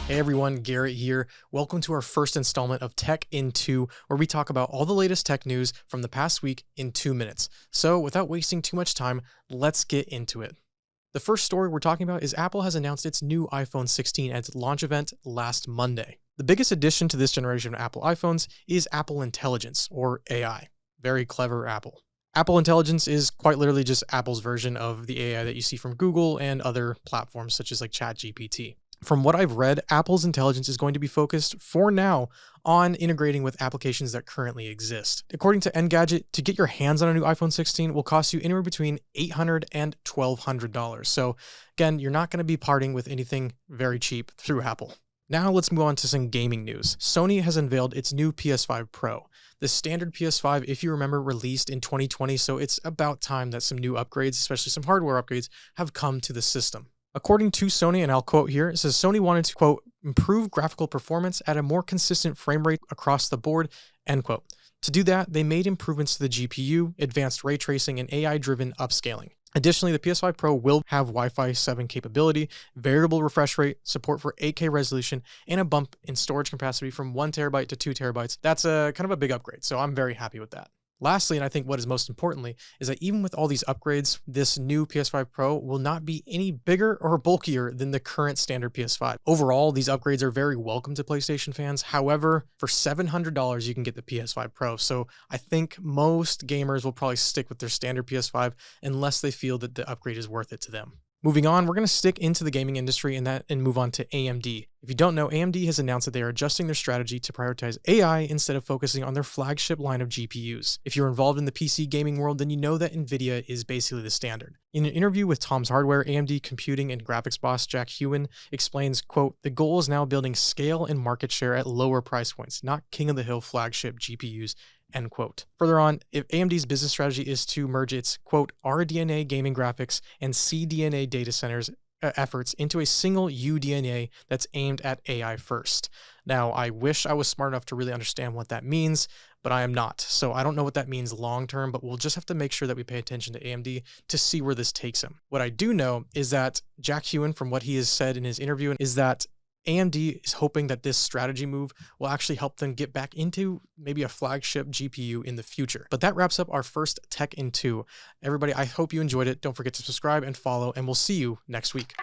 Hey everyone, Garrett here. Welcome to our first installment of Tech in 2, where we talk about all the latest tech news from the past week in 2 minutes. So without wasting too much time, let's get into it. The first story we're talking about is Apple has announced its new iPhone 16 at its launch event last Monday. The biggest addition to this generation of Apple iPhones is Apple Intelligence, or AI. Very clever, Apple. Apple Intelligence is quite literally just Apple's version of the AI that you see from Google and other platforms such as like ChatGPT. From what I've read, Apple's intelligence is going to be focused, for now, on integrating with applications that currently exist. According to Engadget, to get your hands on a new iPhone 16 will cost you anywhere between $800 and $1,200. So again, you're not going to be parting with anything very cheap through Apple. Now let's move on to some gaming news. Sony has unveiled its new PS5 Pro. The standard PS5, if you remember, released in 2020, so it's about time that some new upgrades, especially some hardware upgrades, have come to the system. According to Sony, and I'll quote here, it says Sony wanted to, quote, improve graphical performance at a more consistent frame rate across the board, end quote. To do that, they made improvements to the GPU, advanced ray tracing, and AI-driven upscaling. Additionally, the PS5 Pro will have Wi-Fi 7 capability, variable refresh rate, support for 8K resolution, and a bump in storage capacity from 1 terabyte to 2 terabytes. That's a kind of a big upgrade, so I'm very happy with that. Lastly, and I think what is most importantly, is that even with all these upgrades, this new PS5 Pro will not be any bigger or bulkier than the current standard PS5. Overall, these upgrades are very welcome to PlayStation fans. However, for $700, you can get the PS5 Pro. So I think most gamers will probably stick with their standard PS5 unless they feel that the upgrade is worth it to them. Moving on, we're going to stick into the gaming industry and move on to AMD. If you don't know, AMD has announced that they are adjusting their strategy to prioritize AI instead of focusing on their flagship line of GPUs. If you're involved in the PC gaming world, then you know that NVIDIA is basically the standard. In an interview with Tom's Hardware, AMD computing and graphics boss Jack Hewen explains, quote, the goal is now building scale and market share at lower price points, not king-of-the-hill flagship GPUs, end quote. Further on, if AMD's business strategy is to merge its, quote, RDNA gaming graphics and CDNA data centers efforts into a single UDNA that's aimed at AI first. Now, I wish I was smart enough to really understand what that means, but I am not. So I don't know what that means long term, but we'll just have to make sure that we pay attention to AMD to see where this takes him. What I do know is that Jack Hewen, from what he has said in his interview, is that AMD is hoping that this strategy move will actually help them get back into maybe a flagship GPU in the future. But that wraps up our first Tech in 2. Everybody, I hope you enjoyed it. Don't forget to subscribe and follow, and we'll see you next week.